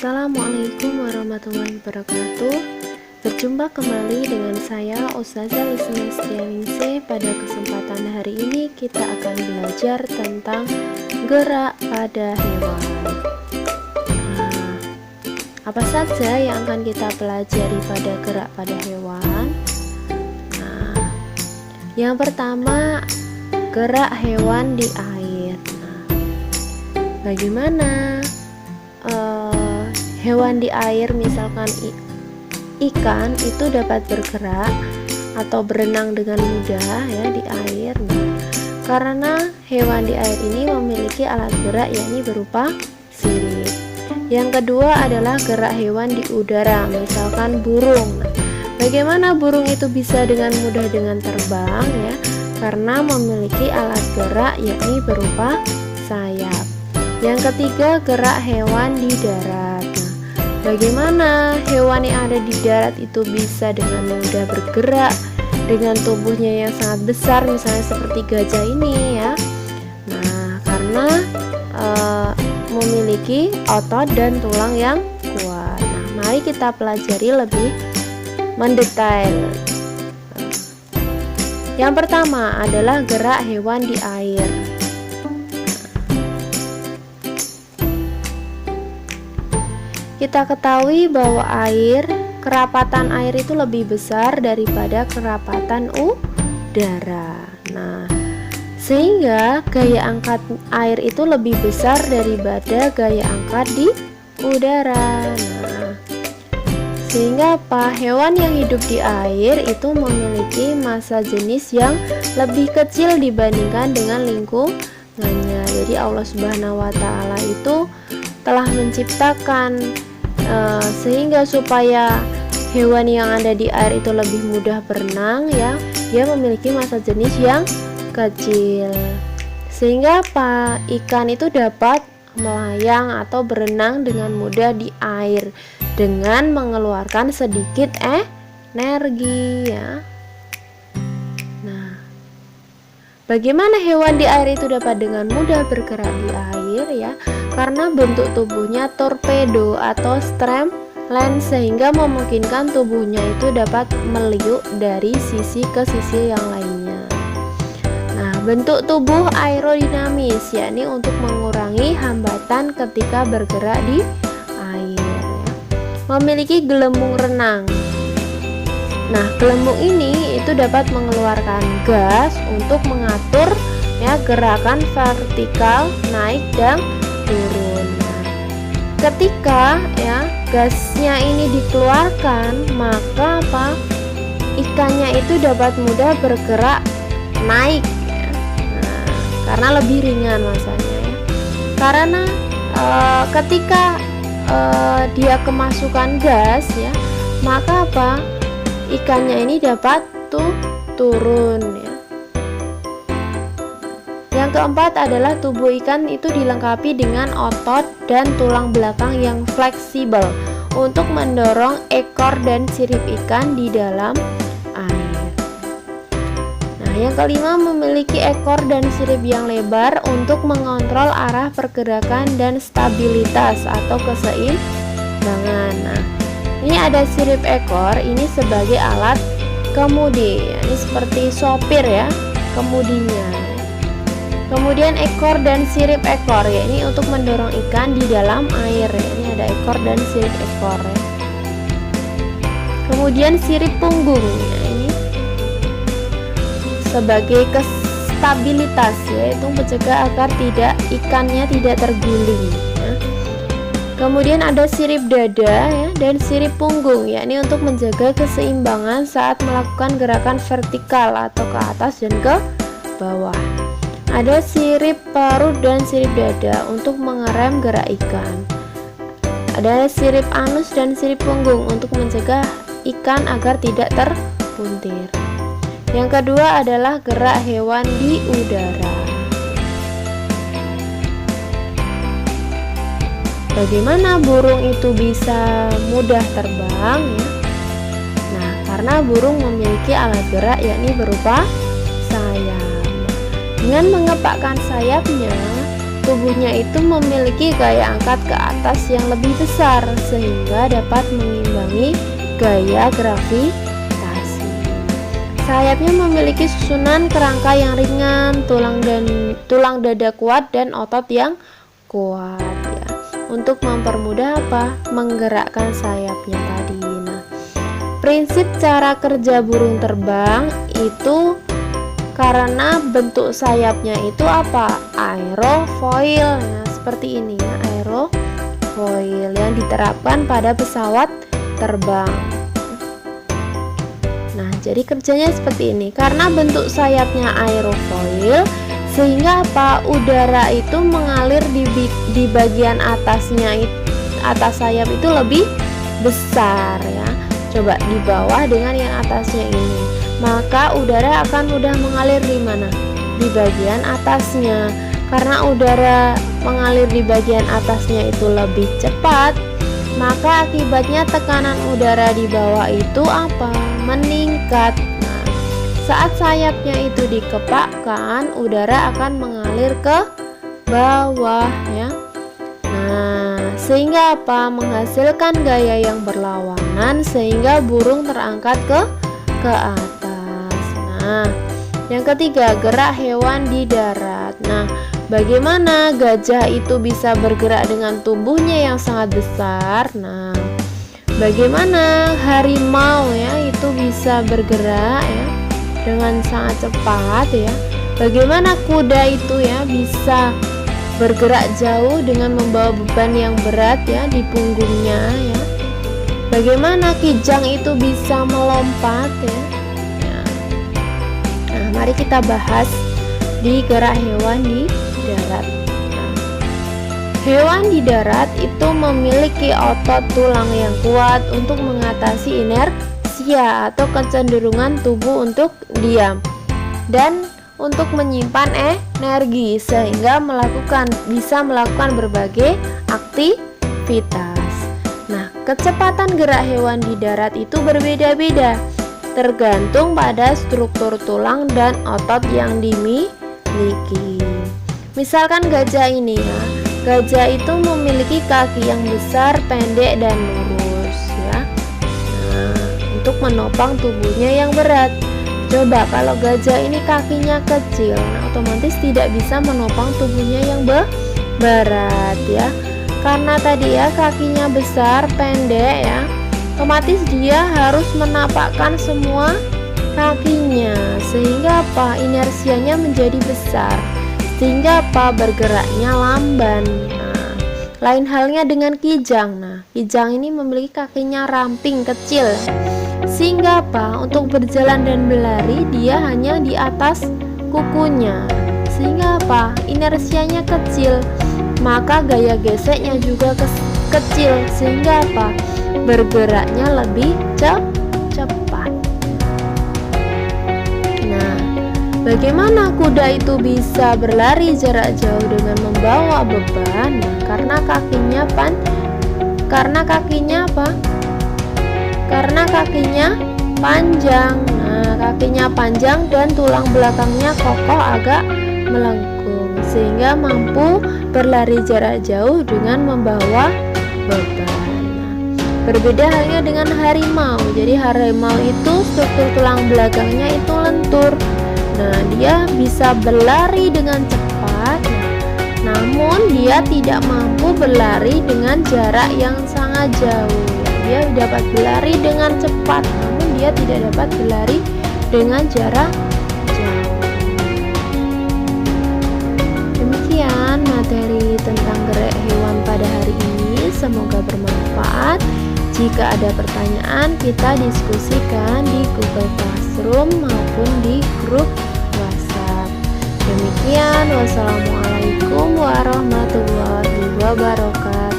Assalamualaikum warahmatullahi wabarakatuh. Berjumpa kembali dengan saya Ustazah Lismi Setianingsih. Pada kesempatan hari ini kita akan belajar tentang gerak pada hewan. Apa saja yang akan kita pelajari pada gerak pada hewan? Yang pertama, gerak hewan di air. Bagaimana hewan di air, misalkan ikan itu dapat bergerak atau berenang dengan mudah ya di air. Karena hewan di air ini memiliki alat gerak yakni berupa sirip. Yang kedua adalah gerak hewan di udara, misalkan burung. Bagaimana burung itu bisa dengan mudah dengan terbang ya? Karena memiliki alat gerak yakni berupa sayap. Yang ketiga, gerak hewan di darat. Bagaimana hewan yang ada di darat itu bisa dengan mudah bergerak dengan tubuhnya yang sangat besar, misalnya seperti gajah ini ya. Karena memiliki otot dan tulang yang kuat. Mari kita pelajari lebih mendetail. Yang pertama adalah gerak hewan di air. Kita ketahui bahwa kerapatan air itu lebih besar daripada kerapatan udara. Sehingga gaya angkat air itu lebih besar daripada gaya angkat di udara. Sehingga hewan yang hidup di air itu memiliki massa jenis yang lebih kecil dibandingkan dengan lingkungannya. Jadi Allah Subhanahu wa Ta'ala itu telah menciptakan sehingga supaya hewan yang ada di air itu lebih mudah berenang ya, dia memiliki massa jenis yang kecil, sehingga ikan itu dapat melayang atau berenang dengan mudah di air dengan mengeluarkan sedikit energi ya. Bagaimana hewan di air itu dapat dengan mudah bergerak di air ya? Karena bentuk tubuhnya torpedo atau streamline, sehingga memungkinkan tubuhnya itu dapat meliuk dari sisi ke sisi yang lainnya. Bentuk tubuh aerodinamis, yakni untuk mengurangi hambatan ketika bergerak di air ya. Memiliki gelembung renang. Gelembung ini itu dapat mengeluarkan gas untuk mengatur ya gerakan vertikal naik dan turun. Ketika ya gasnya ini dikeluarkan, maka ikannya itu dapat mudah bergerak naik ya. Karena lebih ringan massanya ya. Karena ketika dia kemasukan gas ya, maka ikannya ini dapat turun ya. Yang keempat adalah tubuh ikan itu dilengkapi dengan otot dan tulang belakang yang fleksibel untuk mendorong ekor dan sirip ikan di dalam air. Yang kelima, memiliki ekor dan sirip yang lebar untuk mengontrol arah pergerakan dan stabilitas atau keseimbangan. Ini ada sirip ekor, ini sebagai alat kemudi, ini seperti sopir ya, kemudinya. Kemudian ekor dan sirip ekor ya, ini untuk mendorong ikan di dalam air ya. Ini ada ekor dan sirip ekor ya. Kemudian sirip punggung ya, ini sebagai stabilitas ya, itu mencegah agar ikannya tidak terguling ya. Kemudian ada sirip dada ya, dan sirip punggung ya, ini untuk menjaga keseimbangan saat melakukan gerakan vertikal atau ke atas dan ke bawah. Ada sirip perut dan sirip dada untuk mengerem gerak ikan. Ada sirip anus dan sirip punggung untuk mencegah ikan agar tidak terpuntir. Yang kedua adalah gerak hewan di udara. Bagaimana burung itu bisa mudah terbang ya? Karena burung memiliki alat gerak yakni berupa sayap. Dengan mengepakkan sayapnya, tubuhnya itu memiliki gaya angkat ke atas yang lebih besar sehingga dapat mengimbangi gaya gravitasi. Sayapnya memiliki susunan kerangka yang ringan, tulang dada kuat dan otot yang kuat ya. Untuk mempermudah menggerakkan sayapnya tadi. Nah, prinsip cara kerja burung terbang itu karena bentuk sayapnya itu aerofoil ya, seperti ini ya, aerofoil yang diterapkan pada pesawat terbang. Nah, jadi kerjanya seperti ini. Karena bentuk sayapnya aerofoil sehingga udara itu mengalir di bagian atasnya, atas sayap itu lebih besar ya. Coba di bawah dengan yang atasnya ini, maka udara akan mudah mengalir di mana? Di bagian atasnya. Karena udara mengalir di bagian atasnya itu lebih cepat, maka akibatnya tekanan udara di bawah itu meningkat. Nah, saat sayapnya itu dikepakkan, udara akan mengalir ke bawah ya. Nah, sehingga menghasilkan gaya yang berlawanan sehingga burung terangkat ke atas. Nah, yang ketiga, gerak hewan di darat. Nah, bagaimana gajah itu bisa bergerak dengan tubuhnya yang sangat besar? Nah, bagaimana harimau ya itu bisa bergerak ya dengan sangat cepat ya? Bagaimana kuda itu ya bisa bergerak jauh dengan membawa beban yang berat ya di punggungnya ya? Bagaimana kijang itu bisa melompat ya? Nah, mari kita bahas di gerak hewan di darat. Nah, hewan di darat itu memiliki otot tulang yang kuat untuk mengatasi inersia atau kecenderungan tubuh untuk diam dan untuk menyimpan energi sehingga bisa melakukan berbagai aktivitas. Nah, kecepatan gerak hewan di darat itu berbeda-beda tergantung pada struktur tulang dan otot yang dimiliki. Misalkan gajah ini ya, gajah itu memiliki kaki yang besar, pendek, dan lurus ya. Nah, untuk menopang tubuhnya yang berat. Coba kalau gajah ini kakinya kecil, nah otomatis tidak bisa menopang tubuhnya yang berat ya. Karena tadi ya kakinya besar, pendek ya, otomatis dia harus menapakkan semua kakinya sehingga inersianya menjadi besar, sehingga bergeraknya lamban. Nah, lain halnya dengan kijang. Nah, kijang ini memiliki kakinya ramping kecil sehingga untuk berjalan dan berlari dia hanya di atas kukunya, sehingga inersianya kecil, maka gaya geseknya juga kecil sehingga bergeraknya lebih cepat. Nah, bagaimana kuda itu bisa berlari jarak jauh dengan membawa beban? Nah, karena kakinya panjang. Nah, kakinya panjang dan tulang belakangnya kokoh agak melengkung sehingga mampu berlari jarak jauh dengan membawa beban. Nah, berbeda halnya dengan harimau. Jadi harimau itu struktur tulang belakangnya itu lentur. Nah, dia bisa berlari dengan cepat. Namun dia tidak mampu berlari dengan jarak yang sangat jauh. Dia dapat berlari dengan cepat, namun dia tidak dapat berlari dengan jarak jauh. Demikian materi tentang gerak hewan pada hari ini. Semoga bermanfaat. Jika ada pertanyaan, kita diskusikan di Google Classroom maupun di grup WhatsApp. Demikian, wassalamualaikum warahmatullahi wabarakatuh.